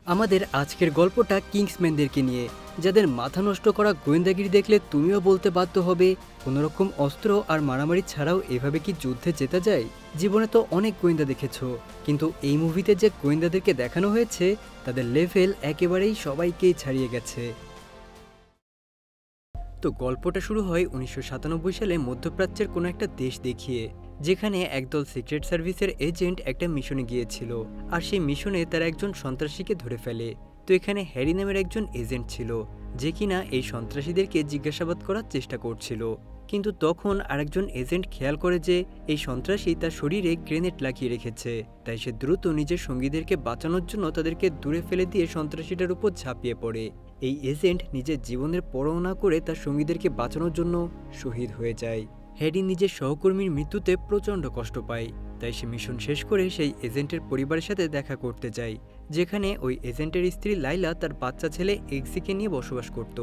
আমাদের আজকের গল্পটা কিংসম্যানদেরকে নিয়ে, যাদের মাথা নষ্ট করা গোয়েন্দাগিরি দেখলে তুমিও বলতে বাধ্য হবে কোনোরকম অস্ত্র আর মারামারি ছাড়াও এভাবে কি যুদ্ধে জেতা যায়। জীবনে তো অনেক গোয়েন্দা দেখেছো, কিন্তু এই মুভিতে যে গোয়েন্দাদেরকে দেখানো হয়েছে তাদের লেভেল একেবারেই সবাইকেই ছাড়িয়ে গেছে। তো গল্পটা শুরু হয় 1997 সালে মধ্যপ্রাচ্যের কোনো একটা দেশ দেখিয়ে, যেখানে একদল সিক্রেট সার্ভিসের এজেন্ট একটা মিশনে গিয়েছিল, আর সেই মিশনে তারা একজন সন্ত্রাসীকে ধরে ফেলে। তো এখানে হ্যারি নামের একজন এজেন্ট ছিল, যে কিনা এই সন্ত্রাসীদেরকে জিজ্ঞাসাবাদ করার চেষ্টা করছিল। কিন্তু তখন আরেকজন এজেন্ট খেয়াল করে যে এই সন্ত্রাসী তার শরীরে গ্রেনেড লাগিয়ে রেখেছে, তাই সে দ্রুত নিজের সঙ্গীদেরকে বাঁচানোর জন্য তাদেরকে দূরে ফেলে দিয়ে সন্ত্রাসীটার উপর ঝাঁপিয়ে পড়ে। এই এজেন্ট নিজের জীবনের পরোয়া না করে তার সঙ্গীদেরকে বাঁচানোর জন্য শহীদ হয়ে যায়। হ্যারি নিজের সহকর্মীর মৃত্যুতে প্রচণ্ড কষ্ট পায়, তাই সে মিশন শেষ করে সেই এজেন্টের পরিবারের সাথে দেখা করতে যায়, যেখানে ওই এজেন্টের স্ত্রী লাইলা তার বাচ্চা ছেলে এক্সিকে নিয়ে বসবাস করত।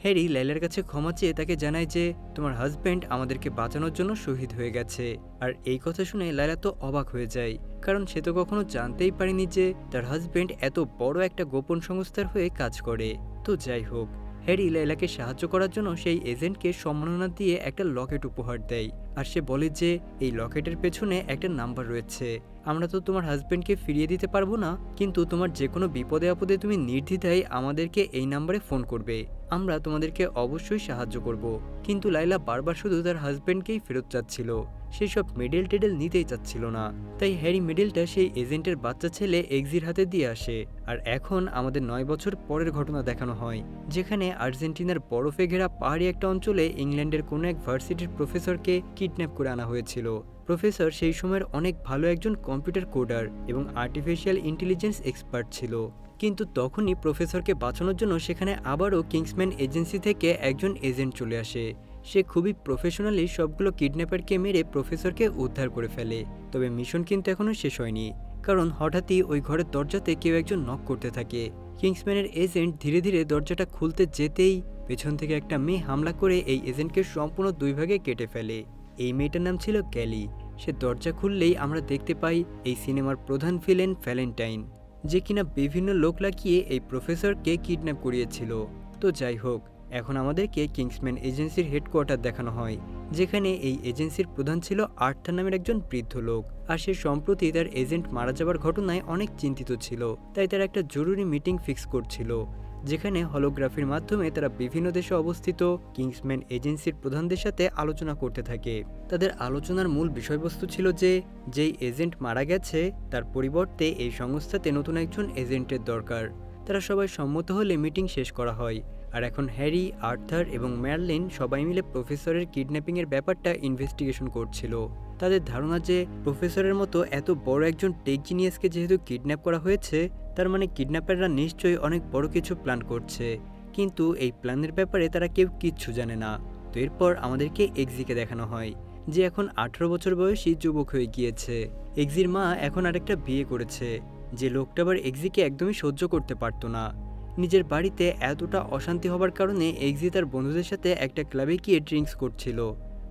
হ্যারি লাইলার কাছে ক্ষমা চেয়ে তাকে জানায় যে তোমার হাজব্যান্ড আমাদেরকে বাঁচানোর জন্য শহীদ হয়ে গেছে। আর এই কথা শুনে লাইলা তো অবাক হয়ে যায়, কারণ সে তো কখনো জানতেই পারেনি যে তার হাজব্যান্ড এত বড় একটা গোপন সংস্থার হয়ে কাজ করে। তো যাই হোক, হ্যারি লাইলাকে সাহায্য করার জন্য সেই এজেন্টকে সম্মাননা দিয়ে একটা লকেট উপহার দেয়, আর সে বলে যে এই লকেটের পেছনে একটা নাম্বার রয়েছে। আমরা তো তোমার হাজব্যান্ডকে ফিরিয়ে দিতে পারবো না, কিন্তু তোমার যে কোনো বিপদে আপদে তুমি নির্দ্বিধায় আমাদেরকে এই নাম্বারে ফোন করবে, আমরা তোমাদেরকে অবশ্যই সাহায্য করব। কিন্তু লাইলা বারবার শুধু তার হাজব্যান্ডকেই ফেরত চাচ্ছিল, সেই সব মেডেল টেডেল নিতেই চাচ্ছিল না। তাই হ্যারি মেডেলটা সেই এজেন্টের বাচ্চা ছেলে এক্সির হাতে দিয়ে আসে। আর এখন আমাদের 9 বছর পরের ঘটনা দেখানো হয়, যেখানে আর্জেন্টিনার বরফে ঘেরা পাহাড়ি একটা অঞ্চলে ইংল্যান্ডের কোনো এক ভার্সিটির প্রফেসরকে কিডন্যাপ করে আনা হয়েছিল। প্রফেসর সেই সময়ের অনেক ভালো একজন কম্পিউটার কোডার এবং আর্টিফিশিয়াল ইন্টেলিজেন্স এক্সপার্ট ছিল। কিন্তু তখনই প্রফেসরকে বাঁচানোর জন্য সেখানে আবারও কিংসম্যান এজেন্সি থেকে একজন এজেন্ট চলে আসে। সে খুবই প্রফেশনালি সবগুলো কিডন্যাপারকে মেরে প্রফেসরকে উদ্ধার করে ফেলে। তবে মিশন কিন্তু এখনও শেষ হয়নি, কারণ হঠাৎই ওই ঘরের দরজাতে কেউ একজন নক করতে থাকে। কিংসম্যানের এজেন্ট ধীরে ধীরে দরজাটা খুলতে যেতেই পেছন থেকে একটা মেয়ে হামলা করে এই এজেন্টকে সম্পূর্ণ 2 ভাগে কেটে ফেলে। এই মেয়েটার নাম ছিল ক্যালি। সে দরজা খুললেই আমরা দেখতে পাই এই সিনেমার প্রধান ভিলেন ভ্যালেন্টাইন, যে কিনা বিভিন্ন লোক লাগিয়ে এই প্রফেসরকে কিডন্যাপ করিয়েছিল। তো যাই হোক, এখন আমাদেরকে কিংসম্যান এজেন্সির হেডকোয়ার্টার দেখানো হয়, যেখানে এই এজেন্সির প্রধান ছিল আর্থার নামের একজন বৃদ্ধ লোক। আর সে সম্প্রতি তার এজেন্ট মারা যাবার ঘটনায় অনেক চিন্তিত ছিল, তাই তারা একটা জরুরি মিটিং ফিক্স করছিল, যেখানে হলোগ্রাফির মাধ্যমে তারা বিভিন্ন দেশে অবস্থিত কিংসম্যান এজেন্সির প্রধানদের সাথে আলোচনা করতে থাকে। তাদের আলোচনার মূল বিষয়বস্তু ছিল যে যেই এজেন্ট মারা গেছে তার পরিবর্তে এই সংস্থাতে নতুন একজন এজেন্টের দরকার। তারা সবাই সম্মত হলে মিটিং শেষ করা হয়। আর এখন হ্যারি, আর্থার এবং ম্যারলিন সবাই মিলে প্রফেসরের কিডন্যাপিংয়ের ব্যাপারটা ইনভেস্টিগেশন করছিল। তাদের ধারণা যে প্রফেসরের মতো এত বড় একজন টেক জিনিয়াসকে যেহেতু কিডন্যাপ করা হয়েছে, তার মানে কিডন্যাপাররা নিশ্চয়ই অনেক বড় কিছু প্ল্যান করছে, কিন্তু এই প্ল্যানের ব্যাপারে তারা কেউ কিচ্ছু জানে না। তো এরপর আমাদেরকে এক্সিকে দেখানো হয়, যে এখন 18 বছর বয়সী যুবক হয়ে গিয়েছে। এক্সির মা এখন আরেকটা বিয়ে করেছে। যে লোকটা আবার এক্সিকে একদমই সহ্য করতে পারতো না। নিজের বাড়িতে এতটা অশান্তি হবার কারণে এক্সি তার বন্ধুদের সাথে একটা ক্লাবে গিয়ে ড্রিঙ্কস করছিল,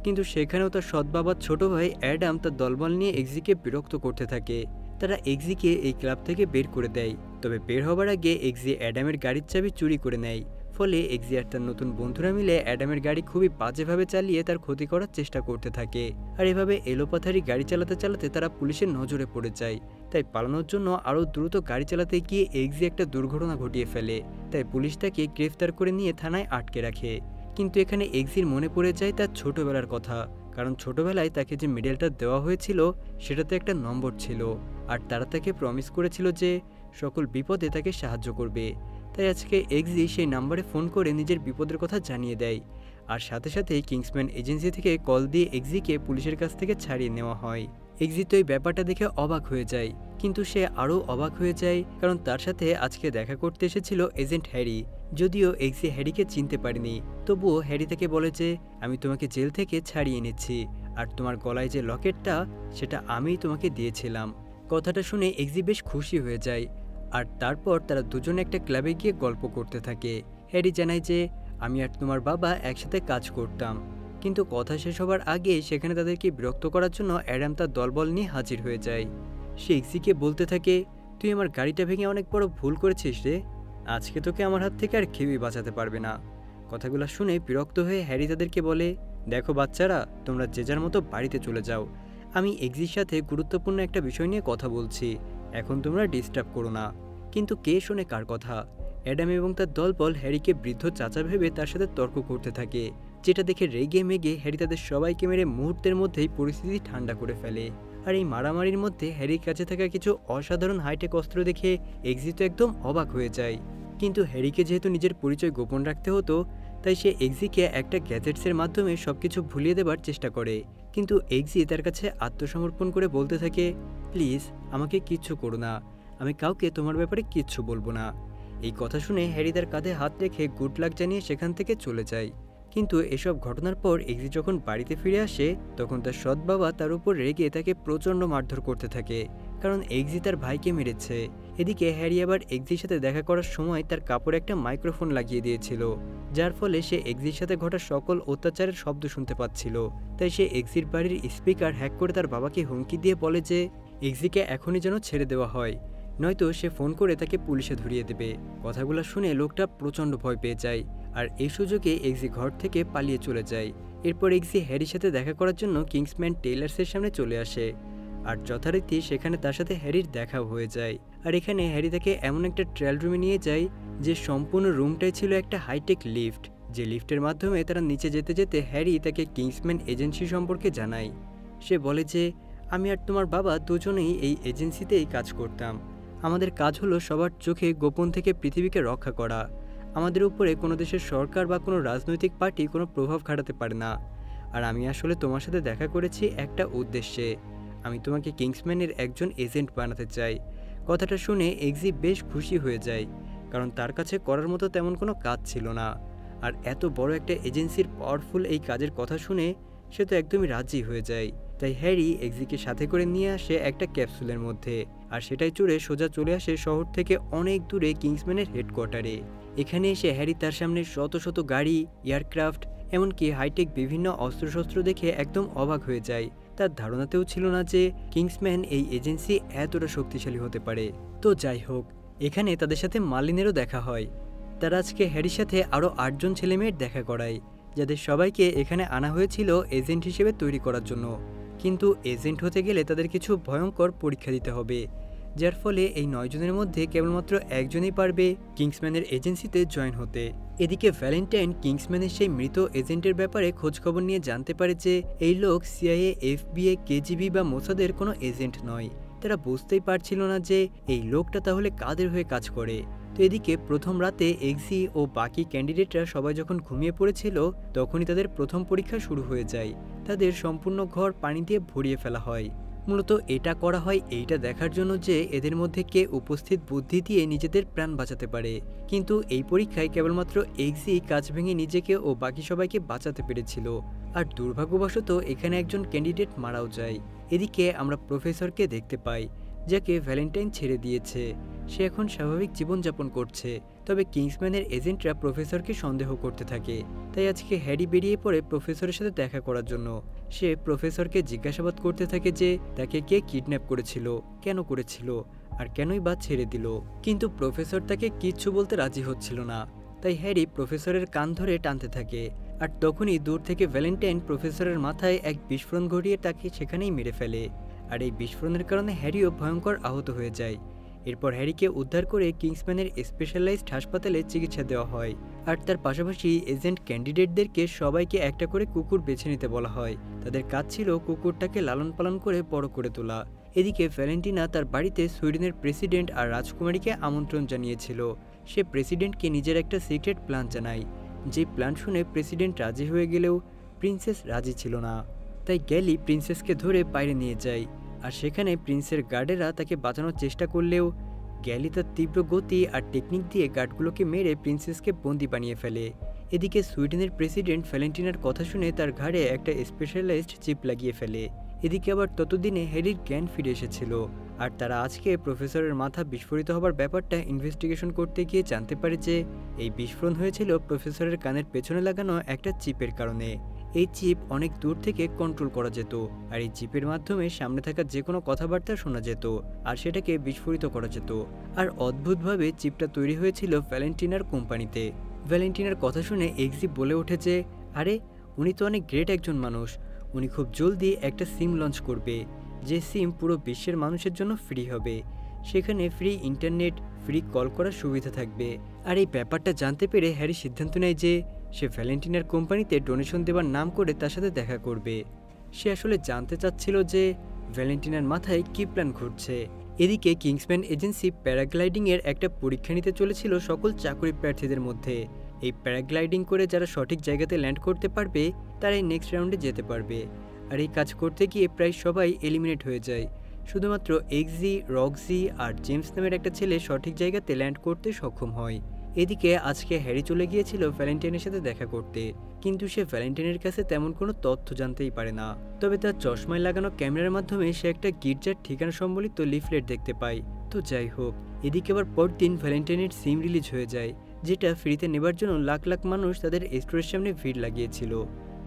কিন্তু সেখানেও তার সৎ বাবার ছোট ভাই অ্যাডাম তার দলবল নিয়ে এক্সিকে বিরক্ত করতে থাকে। তারা এক্সিকে এই ক্লাব থেকে বের করে দেয়। তবে বের হবার আগে এক্সি অ্যাডামের গাড়ির চাবি চুরি করে নেয়। ফলে এক্সি আর তার নতুন বন্ধুরা মিলে অ্যাডামের গাড়ি খুবই বাজেভাবে চালিয়ে তার ক্ষতি করার চেষ্টা করতে থাকে। আর এভাবে এলোপাথারি গাড়ি চালাতে চালাতে তারা পুলিশের নজরে পড়ে যায়। তাই পালানোর জন্য আরও দ্রুত গাড়ি চালাতে গিয়ে এক্সি একটা দুর্ঘটনা ঘটিয়ে ফেলে। তাই পুলিশ তাকে গ্রেফতার করে নিয়ে থানায় আটকে রাখে। কিন্তু এখানে এক্সির মনে পড়ে যায় তার ছোটবেলার কথা, কারণ ছোটবেলায় তাকে যে মেডেলটা দেওয়া হয়েছিল সেটাতে একটা নম্বর ছিল, আর তারা তাকে প্রমিস করেছিল যে সকল বিপদে তাকে সাহায্য করবে। তাই আজকে এক্সি সেই নাম্বারে ফোন করে নিজের বিপদের কথা জানিয়ে দেয়। আর সাথে সাথেই কিংসম্যান এজেন্সি থেকে কল দিয়ে এক্সিকে পুলিশের কাছ থেকে ছাড়িয়ে নেওয়া হয়। এক্সি তো এই ব্যাপারটা দেখে অবাক হয়ে যায়, কিন্তু সে আরও অবাক হয়ে যায় কারণ তার সাথে আজকে দেখা করতে এসেছিল এজেন্ট হ্যারি। যদিও এক্সি হ্যারিকে চিনতে পারেনি, তবুও হ্যারি তাকে বলে যে আমি তোমাকে জেল থেকে ছাড়িয়ে এনেছি, আর তোমার গলায় যে লকেটটা সেটা আমিই তোমাকে দিয়েছিলাম। কথাটা শুনে এক্সি বেশ খুশি হয়ে যায়। আর তারপর তারা দুজনে একটা ক্লাবে গিয়ে গল্প করতে থাকে। হ্যারি জানায় যে আমি আর তোমার বাবা একসাথে কাজ করতাম, কিন্তু কথা শেষ হবার আগে সেখানে তাদেরকে বিরক্ত করার জন্য অ্যাডাম তার দলবল নিয়ে হাজির হয়ে যায়। সে এক্সিকে বলতে থাকে তুই আমার গাড়িটা ভেঙে অনেক বড় ভুল করেছিস রে। আজকে তোকে আমার হাত থেকে আর কেউই বাঁচাতে পারবে না। কথাগুলো শুনে বিরক্ত হয়ে হ্যারি তাদেরকে বলে, দেখো বাচ্চারা, তোমরা যে যার মতো বাড়িতে চলে যাও। আমি এক্সির সাথে গুরুত্বপূর্ণ একটা বিষয় নিয়ে কথা বলছি, এখন তোমরা ডিস্টার্ব করো না। কিন্তু কে শোনে কার কথা? অ্যাডাম এবং তার দলবল হ্যারিকে বৃদ্ধ চাচা ভেবে তার সাথে তর্ক করতে থাকে, যেটা দেখে রেগে মেগে হ্যারি তাদের সবাইকে মেরে মুহূর্তের মধ্যেই পরিস্থিতি ঠান্ডা করে ফেলে। আর এই মারামারির মধ্যে হ্যারির কাছে থাকা কিছু অসাধারণ হাইটেক অস্ত্র দেখে এক্সি তো একদম অবাক হয়ে যায়। কিন্তু হ্যারিকে যেহেতু নিজের পরিচয় গোপন রাখতে হতো, তাই সে এক্সিকে একটা গ্যাজেটসের মাধ্যমে সবকিছু ভুলিয়ে দেবার চেষ্টা করে। কিন্তু এক্সি তার কাছে আত্মসমর্পণ করে বলতে থাকে, প্লিজ আমাকে কিচ্ছু করো না, আমি কাউকে তোমার ব্যাপারে কিচ্ছু বলবো না। এই কথা শুনে হ্যারি তার কাঁধে হাত রেখে গুড লাক জানিয়ে সেখান থেকে চলে যায়। কিন্তু এসব ঘটনার পর এক্সি যখন বাড়িতে ফিরে আসে, তখন তার সৎ বাবা তার উপর রেগে তাকে প্রচণ্ড মারধর করতে থাকে, কারণ এক্সি তার ভাইকে মেরেছে। এদিকে হ্যারি আবার এক্সির সাথে দেখা করার সময় তার কাপড়ে একটা মাইক্রোফোন লাগিয়ে দিয়েছিল, যার ফলে সে এক্সির সাথে ঘটা সকল অত্যাচারের শব্দ শুনতে পাচ্ছিল। তাই সে এক্সির বাড়ির স্পিকার হ্যাক করে তার বাবাকে হুমকি দিয়ে বলে যে এক্সিকে এখনই যেন ছেড়ে দেওয়া হয়, নয়তো সে ফোন করে তাকে পুলিশে ধরিয়ে দেবে। কথাগুলো শুনে লোকটা প্রচণ্ড ভয় পেয়ে যায়, আর এই সুযোগে এক্সি ঘর থেকে পালিয়ে চলে যায়। এরপর এক্সি হ্যারির সাথে দেখা করার জন্য কিংসম্যান টেইলার্সের সামনে চলে আসে, আর যথারীতি সেখানে তার সাথে হ্যারির দেখাও হয়ে যায়। আর এখানে হ্যারি তাকে এমন একটা ট্রায়াল রুমে নিয়ে যায়, যে সম্পূর্ণ রুমটাই ছিল একটা হাইটেক লিফট, যে লিফটের মাধ্যমে তারা নিচে যেতে যেতে হ্যারি তাকে কিংসম্যান এজেন্সি সম্পর্কে জানায়। সে বলে যে আমি আর তোমার বাবা দুজনেই এই এজেন্সিতেই কাজ করতাম। আমাদের কাজ হলো সবার চোখে গোপন থেকে পৃথিবীকে রক্ষা করা। আমাদের উপরে কোনো দেশের সরকার বা কোনো রাজনৈতিক পার্টি কোনো প্রভাব খাটাতে পারে না। আর আমি আসলে তোমার সাথে দেখা করেছি একটা উদ্দেশ্যে, আমি তোমাকে কিংসম্যানের একজন এজেন্ট বানাতে চাই। কথাটা শুনে এক্সি বেশ খুশি হয়ে যায়, কারণ তার কাছে করার মতো তেমন কোনো কাজ ছিল না। আর এত বড় একটা এজেন্সির পাওয়ারফুল এই কাজের কথা শুনে সে তো একদমই রাজি হয়ে যায়। তাই হ্যারি এক্সিকে সাথে করে নিয়ে আসে একটা ক্যাপসুলের মধ্যে, আর সেটাই চড়ে সোজা চলে আসে শহর থেকে অনেক দূরে কিংসম্যানের হেডকোয়ার্টারে। এখানে এসে হ্যারি তার সামনে শত শত গাড়ি, এয়ারক্রাফট, এমনকি হাইটেক বিভিন্ন অস্ত্রশস্ত্র দেখে একদম অবাক হয়ে যায়। তার ধারণাতেও ছিল না যে কিংসম্যান এই এজেন্সি এতটা শক্তিশালী হতে পারে। তো যাই হোক, এখানে তাদের সাথে মার্লিনেরও দেখা হয়। তারা আজকে হ্যারির সাথে আরও 8 জন ছেলেমেয়ের দেখা করায়, যাদের সবাইকে এখানে আনা হয়েছিল এজেন্ট হিসেবে তৈরি করার জন্য। কিন্তু এজেন্ট হতে গেলে তাদের কিছু ভয়ঙ্কর পরীক্ষা দিতে হবে, যার ফলে এই 9 জনের মধ্যে কেবলমাত্র একজনই পারবে কিংসম্যানের এজেন্সিতে জয়েন হতে। এদিকে ভ্যালেন্টাইন কিংসম্যানের সেই মৃত এজেন্টের ব্যাপারে খোঁজখবর নিয়ে জানতে পারে যে এই লোক সিআইএ, এফবিআই, কেজিবি বা মোসাদের কোনো এজেন্ট নয়। তারা বুঝতেই পারছিল না যে এই লোকটা তাহলে কাদের হয়ে কাজ করে। তো এদিকে প্রথম রাতে এক্সি ও বাকি ক্যান্ডিডেটরা সবাই যখন ঘুমিয়ে পড়েছিল, তখনই তাদের প্রথম পরীক্ষা শুরু হয়ে যায়। তাদের সম্পূর্ণ ঘর পানি দিয়ে ভরিয়ে ফেলা হয়। মূলত এটা করা হয় এইটা দেখার জন্য যে এদের মধ্যে কে উপস্থিত বুদ্ধি দিয়ে নিজেদের প্রাণ বাঁচাতে পারে। কিন্তু এই পরীক্ষায় কেবলমাত্র এক্সি কাজ ভেঙে নিজেকে ও বাকি সবাইকে বাঁচাতে পেরেছিল। আর দুর্ভাগ্যবশত এখানে একজন ক্যান্ডিডেট মারাও যায়। এদিকে আমরা প্রফেসরকে দেখতে পাই, যাকে ভ্যালেন্টাইন ছেড়ে দিয়েছে। সে এখন স্বাভাবিক জীবনযাপন করছে। তবে কিংসম্যানের এজেন্টরা প্রফেসরকে সন্দেহ করতে থাকে। তাই আজকে হ্যারি বেরিয়ে পড়ে প্রফেসরের সাথে দেখা করার জন্য। সে প্রফেসরকে জিজ্ঞাসাবাদ করতে থাকে যে তাকে কে কিডন্যাপ করেছিল, কেন করেছিল, আর কেনই বা ছেড়ে দিল। কিন্তু প্রফেসর তাকে কিচ্ছু বলতে রাজি হচ্ছিল না। তাই হ্যারি প্রফেসরের কান ধরে টানতে থাকে। আর তখনই দূর থেকে ভ্যালেন্টাইন প্রফেসরের মাথায় এক বিস্ফোরণ ঘটিয়ে তাকে সেখানেই মেরে ফেলে। আর এই বিস্ফোরণের কারণে হ্যারিও ভয়ঙ্কর আহত হয়ে যায়। এরপর হ্যারিকে উদ্ধার করে কিংসম্যানের স্পেশালাইজড হাসপাতালে চিকিৎসা দেওয়া হয়। আর তার পাশাপাশি এজেন্ট ক্যান্ডিডেটদেরকে সবাইকে একটা করে কুকুর বেছে নিতে বলা হয়। তাদের কাজ ছিল কুকুরটাকে লালন পালন করে বড় করে তোলা। এদিকে ভ্যালেন্টিনা তার বাড়িতে সুইডেনের প্রেসিডেন্ট আর রাজকুমারীকে আমন্ত্রণ জানিয়েছিল। সে প্রেসিডেন্টকে নিজের একটা সিক্রেট প্ল্যান জানায়। যে প্ল্যান শুনে প্রেসিডেন্ট রাজি হয়ে গেলেও প্রিন্সেস রাজি ছিল না। তাই গ্যালি প্রিন্সেসকে ধরে বাইরে নিয়ে যায়। আর সেখানে প্রিন্সের গার্ডেরা তাকে বাঁচানোর চেষ্টা করলেও গ্যালি তার তীব্র গতি আর টেকনিক দিয়ে গার্ডগুলোকে মেরে প্রিন্সেসকে বন্দি বানিয়ে ফেলে। এদিকে সুইডেনের প্রেসিডেন্ট ভ্যালেন্টিনার কথা শুনে তার ঘাড়ে একটা স্পেশালাইজড চিপ লাগিয়ে ফেলে। এদিকে আবার ততদিনে হ্যারির জ্ঞান ফিরে এসেছিল। আর তারা আজকে প্রফেসরের মাথা বিস্ফোরিত হবার ব্যাপারটা ইনভেস্টিগেশন করতে গিয়ে জানতে পারে যে এই বিস্ফোরণ হয়েছিল প্রফেসরের কানের পেছনে লাগানো একটা চিপের কারণে। এই চিপ অনেক দূর থেকে কন্ট্রোল করা যেত, আর এই চিপের মাধ্যমে সামনে থাকা যে কোনো কথাবার্তা শোনা যেত আর সেটাকে বিস্ফোরিত করা যেত। আর অদ্ভুতভাবে চিপটা তৈরি হয়েছিল ভ্যালেন্টিনার কোম্পানিতে। ভ্যালেন্টিনার কথা শুনে এক্সি বলে ওঠে যে, আরে উনি তো অনেক গ্রেট একজন মানুষ, উনি খুব জলদি একটা সিম লঞ্চ করবে, যে সিম পুরো বিশ্বের মানুষের জন্য ফ্রি হবে, সেখানে ফ্রি ইন্টারনেট, ফ্রি কল করার সুবিধা থাকবে। আর এই ব্যাপারটা জানতে পেরে হ্যারি সিদ্ধান্ত নেয় যে সে ভ্যালেন্টিনার কোম্পানিতে ডোনেশন দেওয়ার নাম করে তার সাথে দেখা করবে। সে আসলে জানতে চাচ্ছিল যে ভ্যালেন্টিনার মাথায় কী প্ল্যান ঘুরছে। এদিকে কিংসম্যান এজেন্সি প্যারাগ্লাইডিংয়ের একটা পরীক্ষা নিতে চলেছিল সকল চাকরি প্রার্থীদের মধ্যে। এই প্যারাগ্লাইডিং করে যারা সঠিক জায়গাতে ল্যান্ড করতে পারবে তারাই নেক্সট রাউন্ডে যেতে পারবে। আর এই কাজ করতে গিয়ে প্রায় সবাই এলিমিনেট হয়ে যায়, শুধুমাত্র এক্সি, রক্সি আর জেমস নামের একটা ছেলে সঠিক জায়গাতে ল্যান্ড করতে সক্ষম হয়। এদিকে আজকে হ্যারি চলে গিয়েছিল ভ্যালেন্টাইনের সাথে দেখা করতে, কিন্তু সে ভ্যালেন্টাইনের কাছে তেমন কোনো তথ্য জানতেই পারে না। তবে তার চশমায় লাগানো ক্যামেরার মাধ্যমে সে একটা গির্জার ঠিকানা সম্বলিত লিফলেট দেখতে পায়। তো যাই হোক, এদিকে আবার পরদিন ভ্যালেন্টাইনের সিম রিলিজ হয়ে যায়, যেটা ফ্রিতে নেবার জন্য লাখ লাখ মানুষ তাদের স্টোরের সামনে ভিড় লাগিয়েছিল।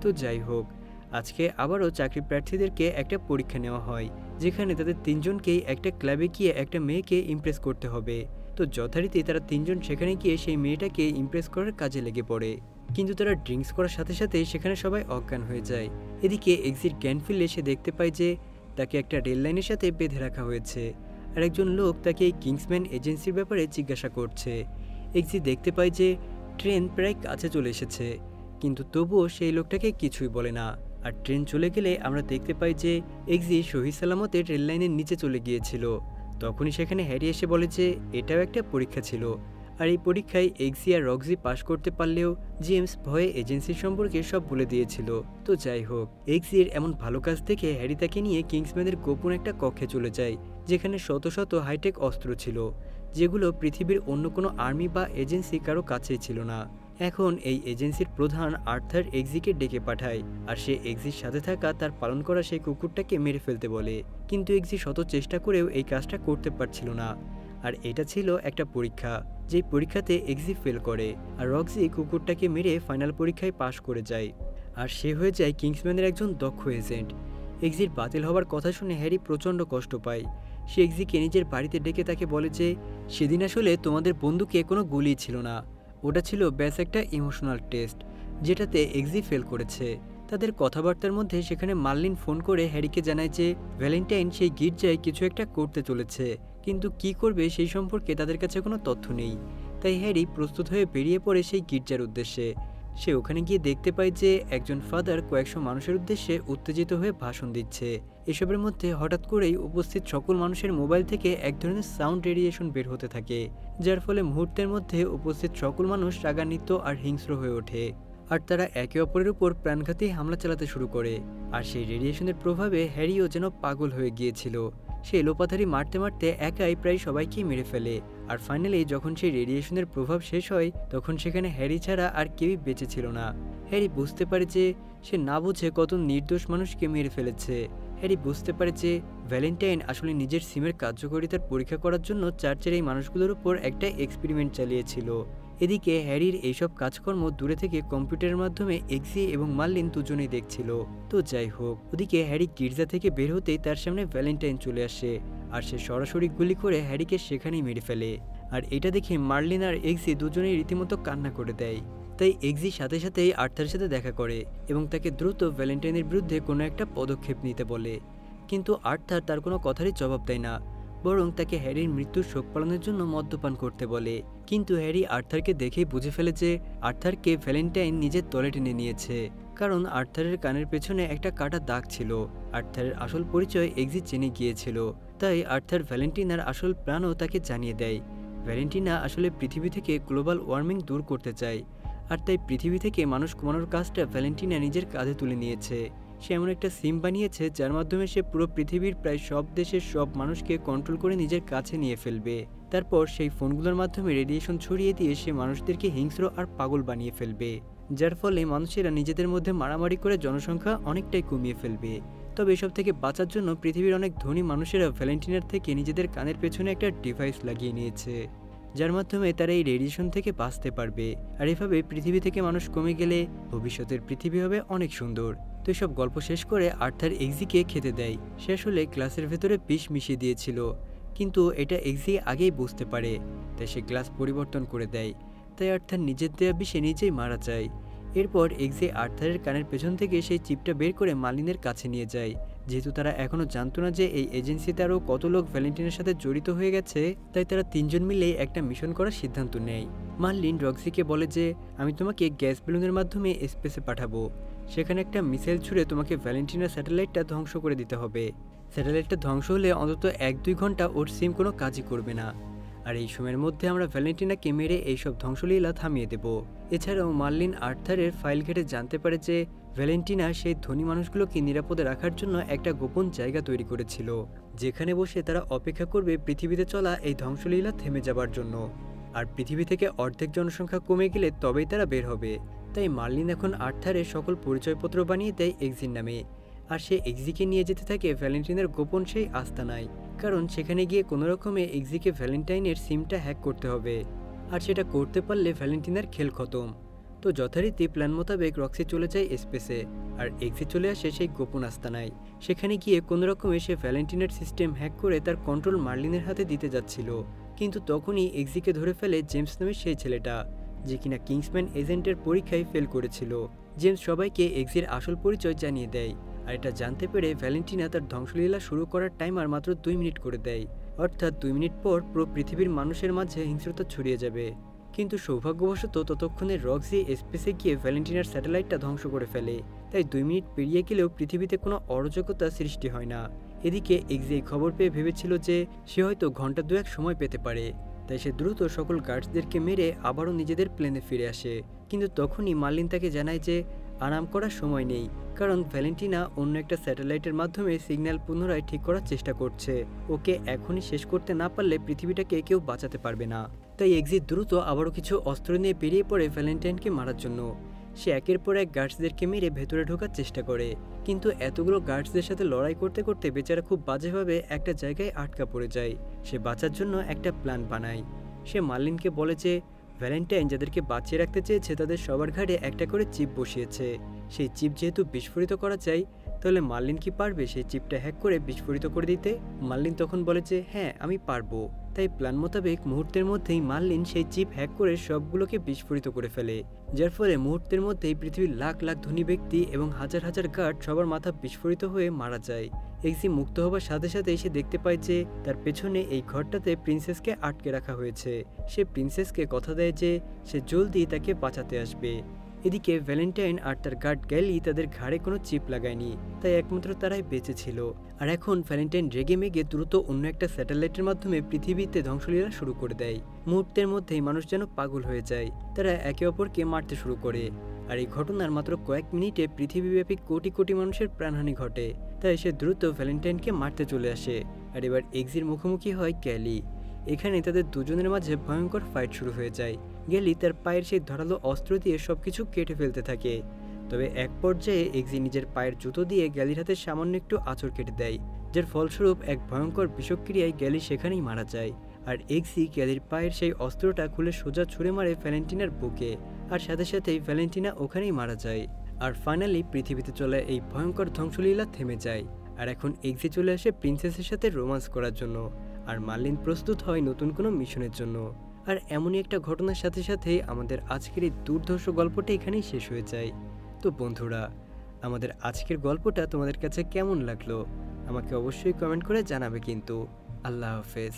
তো যাই হোক, আজকে আবারও চাকরি প্রার্থীদেরকে একটা পরীক্ষা নেওয়া হয়, যেখানে তাদের তিনজনকেই একটা ক্লাবে গিয়ে একটা মেয়েকে ইমপ্রেস করতে হবে। তো যথারীতি তারা তিনজন সেখানে গিয়ে সেই মেয়েটাকে ইমপ্রেস করার কাজে লেগে পড়ে, কিন্তু তারা ড্রিঙ্কস করার সাথে সাথে সেখানে সবাই অজ্ঞান হয়ে যায়। এদিকে এক্সির জ্ঞান ফিরলে সে দেখতে পায় যে তাকে একটা রেল লাইনের সাথে বেঁধে রাখা হয়েছে, আর একজন লোক তাকে এই কিংসম্যান এজেন্সির ব্যাপারে জিজ্ঞাসা করছে। এক্সি দেখতে পায় যে ট্রেন প্রায় কাছে চলে এসেছে, কিন্তু তবুও সেই লোকটাকে কিছুই বলে না। আর ট্রেন চলে গেলে আমরা দেখতে পাই যে এক্সি সহি সালামতে রেল লাইনের নিচে চলে গিয়েছিল। তখনই সেখানে হ্যারি এসে বলে যে এটাও একটা পরীক্ষা ছিল, আর এই পরীক্ষায় এক্সি আর রক্সি পাশ করতে পারলেও জেমস ভয়ে এজেন্সির সম্পর্কে সব বলে দিয়েছিল। তো যাই হোক, এক্সির এমন ভালো কাজ দেখে হ্যারি তাকে নিয়ে কিংসম্যানের গোপন একটা কক্ষে চলে যায়, যেখানে শত শত হাইটেক অস্ত্র ছিল, যেগুলো পৃথিবীর অন্য কোনো আর্মি বা এজেন্সি কারো কাছেই ছিল না। এখন এই এজেন্সির প্রধান আর্থার এক্সিকে ডেকে পাঠায়, আর সে এক্সির সাথে থাকা তার পালন করা সেই কুকুরটাকে মেরে ফেলতে বলে, কিন্তু এক্সি শত চেষ্টা করেও এই কাজটা করতে পারছিল না। আর এটা ছিল একটা পরীক্ষা, যেই পরীক্ষাতে এক্সি ফেল করে, আর রক্সি কুকুরটাকে মেরে ফাইনাল পরীক্ষায় পাশ করে যায়, আর সে হয়ে যায় কিংসম্যানের একজন দক্ষ এজেন্ট। এক্সির বাতিল হওয়ার কথা শুনে হ্যারি প্রচণ্ড কষ্ট পায়। সে এক্সিকে নিজের বাড়িতে ডেকে তাকে বলে যে সেদিন আসলে তোমাদের বন্দুকে কোনো গুলি ছিল না, ওটা ছিল ব্যাস একটা ইমোশনাল টেস্ট, যেটাতে এক্সি ফেল করেছে। তাদের কথাবার্তার মধ্যে সেখানে মার্লিন ফোন করে হ্যারিকে জানায় যে ভ্যালেন্টাইন সেই গির্জায় কিছু একটা করতে চলেছে, কিন্তু কি করবে সেই সম্পর্কে তাদের কাছে কোনো তথ্য নেই। তাই হ্যারি প্রস্তুত হয়ে বেরিয়ে পড়ে সেই গির্জার উদ্দেশ্যে। সে ওখানে গিয়ে দেখতে পায় যে একজন ফাদার কয়েকশো মানুষের উদ্দেশ্যে উত্তেজিত হয়ে ভাষণ দিচ্ছে। এসবের মধ্যে হঠাৎ করেই উপস্থিত সকল মানুষের মোবাইল থেকে এক ধরনের সাউন্ড রেডিয়েশন বের হতে থাকে, যার ফলে মুহূর্তের মধ্যে উপস্থিত সকল মানুষ রাগান্বিত আর হিংস্র হয়ে ওঠে, আর তারা একে অপরের উপর প্রাণঘাতী হামলা চালাতে শুরু করে। আর সেই রেডিয়েশনের প্রভাবে হ্যারিও যেন পাগল হয়ে গিয়েছিল। সে এলোপাথারি মারতে মারতে একাই প্রায় সবাইকেই মেরে ফেলে। আর ফাইনালি যখন সেই রেডিয়েশনের প্রভাব শেষ হয়, তখন সেখানে হ্যারি ছাড়া আর কেউই বেঁচে ছিল না। হ্যারি বুঝতে পারে যে সে না বুঝে কত নির্দোষ মানুষকে মেরে ফেলেছে। হ্যারি বুঝতে পারে যে ভ্যালেন্টাইন আসলে নিজের সিমের কার্যকারিতার পরীক্ষা করার জন্য চার্চের এই মানুষগুলোর উপর একটা এক্সপেরিমেন্ট চালিয়েছিল। এদিকে হ্যারির এইসব কাজকর্ম দূরে থেকে কম্পিউটারের মাধ্যমে এক্সি এবং মার্লিন দুজনেই দেখছিল। তো যাই হোক, ওদিকে হ্যারি গির্জা থেকে বের হতেই তার সামনে ভ্যালেন্টাইন চলে আসে, আর সে সরাসরি গুলি করে হ্যারিকে সেখানেই মেরে ফেলে। আর এটা দেখে মার্লিন আর এক্সি দুজনেই রীতিমতো কান্না করে দেয়। তাই এক্সি সাথে সাথেই আর্থারের সাথে দেখা করে এবং তাকে দ্রুত ভ্যালেন্টাইনের বিরুদ্ধে কোনো একটা পদক্ষেপ নিতে বলে, কিন্তু আর্থার তার কোনো কথারই জবাব দেয় না, বরং তাকে হ্যারির মৃত্যুর শোক পালনের জন্য মদ্যপান করতে বলে। কিন্তু হ্যারি আর্থারকে দেখেই বুঝে ফেলে যে আর্থারকে ভ্যালেন্টাইন নিজের তলে টেনে নিয়েছে, কারণ আর্থারের কানের পেছনে একটা কাটা দাগ ছিল। আর্থারের আসল পরিচয় এক্সি জেনে গিয়েছিল, তাই আর্থার ভ্যালেন্টিনার আসল প্রাণও তাকে জানিয়ে দেয়। ভ্যালেন্টিনা আসলে পৃথিবী থেকে গ্লোবাল ওয়ার্মিং দূর করতে চায়, আর তাই পৃথিবী থেকে মানুষ কমানোর কাজটা ভ্যালেন্টিনা নিজের কাঁধে তুলে নিয়েছে। সে এমন একটা সিম বানিয়েছে যার মাধ্যমে সে পুরো পৃথিবীর প্রায় সব দেশের সব মানুষকে কন্ট্রোল করে নিজের কাছে নিয়ে ফেলবে। তারপর সেই ফোনগুলোর মাধ্যমে রেডিয়েশন ছড়িয়ে দিয়ে সে মানুষদেরকে হিংস্র আর পাগল বানিয়ে ফেলবে, যার ফলে মানুষেরা নিজেদের মধ্যে মারামারি করে জনসংখ্যা অনেকটাই কমিয়ে ফেলবে। তবে এসব থেকে বাঁচার জন্য পৃথিবীর অনেক ধনী মানুষেরা ভ্যালেন্টিনার থেকে নিজেদের কানের পেছনে একটা ডিভাইস লাগিয়ে নিয়েছে, যার মাধ্যমে তারা এই রেডিয়েশন থেকে বাঁচতে পারবে। আর এভাবে পৃথিবী থেকে মানুষ কমে গেলে ভবিষ্যতের পৃথিবী হবে অনেক সুন্দর। তো এসব গল্প শেষ করে আর্থার এক্সিকে খেতে দেয়। সে আসলে গ্লাসের ভেতরে বিষ মিশিয়ে দিয়েছিল, কিন্তু এটা এক্সি আগেই বুঝতে পারে, তাই সে গ্লাস পরিবর্তন করে দেয়। তাই আর্থার নিজের দেয়া বিষে নিজেই মারা যায়। এরপর এক্সি আর্থারের কানের পেছন থেকে সেই চিপটা বের করে মার্লিনের কাছে নিয়ে যায়। যেহেতু তারা এখনও জানতো না যে এই এজেন্সিতে আরও কত লোক ভ্যালেন্টিনের সাথে জড়িত হয়ে গেছে, তাই তারা তিনজন মিলে একটা মিশন করার সিদ্ধান্ত নেয়। মার্লিন রক্সিকে বলে যে আমি তোমাকে গ্যাস বেলুনের মাধ্যমে স্পেসে পাঠাবো, সেখানে একটা মিসাইল ছুড়ে তোমাকে ভ্যালেন্টিনার স্যাটেলাইটটা ধ্বংস করে দিতে হবে। স্যাটেলাইটটা ধ্বংস হলে অন্তত 1-2 ঘন্টা ওর সিম কোনো কাজই করবে না, আর এই সময়ের মধ্যে আমরা ভ্যালেন্টিনাকে মেরে এইসব ধ্বংসলীলা থামিয়ে দেব। এছাড়াও মার্লিন আর্থারের ফাইল ঘেটে জানতে পারে যে ভ্যালেন্টিনা সেই ধনী মানুষগুলোকে নিরাপদে রাখার জন্য একটা গোপন জায়গা তৈরি করেছিল, যেখানে বসে তারা অপেক্ষা করবে পৃথিবীতে চলা এই ধ্বংসলীলা থেমে যাবার জন্য। আর পৃথিবী থেকে অর্ধেক জনসংখ্যা কমে গেলে তবেই তারা বের হবে। তাই মার্লিন এখন আর্থারের সকল পরিচয়পত্র বানিয়ে দেয় এক্সির নামে, আর সে এক্সিকে নিয়ে যেতে থাকে ভ্যালেন্টিনের গোপন সেই আস্তানায়, কারণ সেখানে গিয়ে কোনো রকমে এক্সিকে ভ্যালেন্টাইনের সিমটা হ্যাক করতে হবে, আর সেটা করতে পারলে ভ্যালেন্টিনার খেল খতম। তো যথারীতি প্ল্যান মোতাবেক রক্সি চলে যায় স্পেসে, আর এক্সি চলে আসে সেই গোপন আস্তানায়। সেখানে গিয়ে কোনো রকমে সে ভ্যালেন্টিনের সিস্টেম হ্যাক করে তার কন্ট্রোল মার্লিনের হাতে দিতে যাচ্ছিল, কিন্তু তখনই এক্সিকে ধরে ফেলে জেমস নামের সেই ছেলেটা, যে কিনা কিংসম্যান এজেন্টের পরীক্ষায় ফেল করেছিল। জেমস সবাইকে এক্সির আসল পরিচয় জানিয়ে দেয়, আর এটা জানতে পেরে ভ্যালেন্টিনা তার ধ্বংসলীলা শুরু করার টাইমার মাত্র 2 মিনিট করে দেয়, অর্থাৎ 2 মিনিট পর পুরো পৃথিবীর মানুষের মাঝে হিংস্রতা ছড়িয়ে যাবে। কিন্তু সৌভাগ্যবশত ততক্ষণে রক্সি স্পেসে গিয়ে ভ্যালেন্টিনার স্যাটেলাইটটা ধ্বংস করে ফেলে, তাই 2 মিনিট পেরিয়ে গেলেও পৃথিবীতে কোনো অরাজকতা সৃষ্টি হয় না। এদিকে এক্সি খবর পেয়ে ভেবেছিল যে সে হয়তো ঘন্টা 2-1 সময় পেতে পারে, তাই সে দ্রুত সকল গার্ডসদেরকে মেরে আবারও নিজেদের প্লেনে ফিরে আসে। কিন্তু তখনই মার্লিন তাকে জানায় যে আরাম করার সময় নেই, কারণ ভ্যালেন্টিনা অন্য একটা স্যাটেলাইটের মাধ্যমে সিগন্যাল পুনরায় ঠিক করার চেষ্টা করছে। ওকে এখনই শেষ করতে না পারলে পৃথিবীটাকে কেউ বাঁচাতে পারবে না। তাই এক্সিট দ্রুত আবারও কিছু অস্ত্র নিয়ে বেরিয়ে পড়ে ভ্যালেন্টাইনকে মারার জন্য। সে একের পর এক গার্ডসদেরকে মেরে ভেতরে ঢোকার চেষ্টা করে, কিন্তু এতগুলো গার্ডসদের সাথে লড়াই করতে করতে বেচারা খুব বাজেভাবে একটা জায়গায় আটকা পড়ে যায়। সে বাঁচার জন্য একটা প্ল্যান বানায়। সে মার্লিনকে বলে যে ভ্যালেন্টাইন যাদেরকে বাঁচিয়ে রাখতে চেয়েছে তাদের সবার ঘাড়ে একটা করে চিপ বসিয়েছে। সেই চিপ যেহেতু বিস্ফোরিত করা যায়, তাহলে মার্লিন কি পারবে সেই চিপটা হ্যাক করে বিস্ফোরিত করে দিতে? মার্লিন তখন বলে যে হ্যাঁ, আমি পারবো। তাই প্ল্যান মোতাবেক মুহূর্তের মধ্যেই মার্লিন সেই চিপ হ্যাক করে সবগুলোকে বিস্ফোরিত করে ফেলে, যার ফলে মুহূর্তের মধ্যেই পৃথিবীর লাখ লাখ ধনী ব্যক্তি এবং হাজার হাজার গার্ড সবার মাথা বিস্ফোরিত হয়ে মারা যায়। এক্সি মুক্ত হবার সাথে সাথে সে দেখতে পায় যে তার পেছনে এই ঘরটাতে প্রিন্সেসকে আটকে রাখা হয়েছে। সে প্রিন্সেসকে কথা দেয় যে সে জলদি তাকে বাঁচাতে আসবে। এদিকে ভ্যালেন্টাইন আর তার গার্ড গ্যালি তাদের ঘাড়ে কোনো চিপ লাগায়নি, তাই একমাত্র তারাই বেঁচে ছিল। আর এখন ভ্যালেন্টাইন রেগে মেগে দ্রুত অন্য একটা স্যাটেলাইটের মাধ্যমে পৃথিবীতে ধ্বংসলীলা শুরু করে দেয়। মুহূর্তের মধ্যেই মানুষ যেন পাগল হয়ে যায়, তারা একে অপরকে মারতে শুরু করে। আর এই ঘটনার মাত্র কয়েক মিনিটে পৃথিবীব্যাপী কোটি কোটি মানুষের প্রাণহানি ঘটে। তাই সে দ্রুত ভ্যালেন্টাইনকে মারতে চলে আসে। আর এবার এক্সির মুখোমুখি হয় গ্যালি। এখানে তাদের দুজনের মাঝে ভয়ঙ্কর ফাইট শুরু হয়ে যায়। গ্যালি তার পায়ের সেই ধারালো অস্ত্র দিয়ে সবকিছু কেটে ফেলতে থাকে, তবে এক পর্যায়ে এক্সি নিজের পায়ের জুতো দিয়ে গ্যালির হাতে সামান্য একটু আঁচড় কেটে দেয়, যার ফলস্বরূপ এক ভয়ঙ্কর বিষক্রিয়ায় গ্যালি সেখানেই মারা যায়। আর এক্সি গ্যালির পায়ের সেই অস্ত্রটা খুলে সোজা ছুঁড়ে মারে ভ্যালেন্টিনার বুকে, আর সাথে সাথেই ভ্যালেন্টিনা ওখানেই মারা যায়। আর ফাইনালি পৃথিবীতে চলে এই ভয়ঙ্কর ধ্বংসলীলা থেমে যায়। আর এখন এক্সি চলে আসে প্রিন্সেসের সাথে রোমান্স করার জন্য, আর মার্লিন প্রস্তুত হয় নতুন কোনো মিশনের জন্য। আর এমনই একটা ঘটনার সাথে সাথে আমাদের আজকের এই দুর্ধর্ষ গল্পটা এখানেই শেষ হয়ে যায়। তো বন্ধুরা, আমাদের আজকের গল্পটা তোমাদের কাছে কেমন লাগলো আমাকে অবশ্যই কমেন্ট করে জানাবে কিন্তু। আল্লাহ হাফেজ।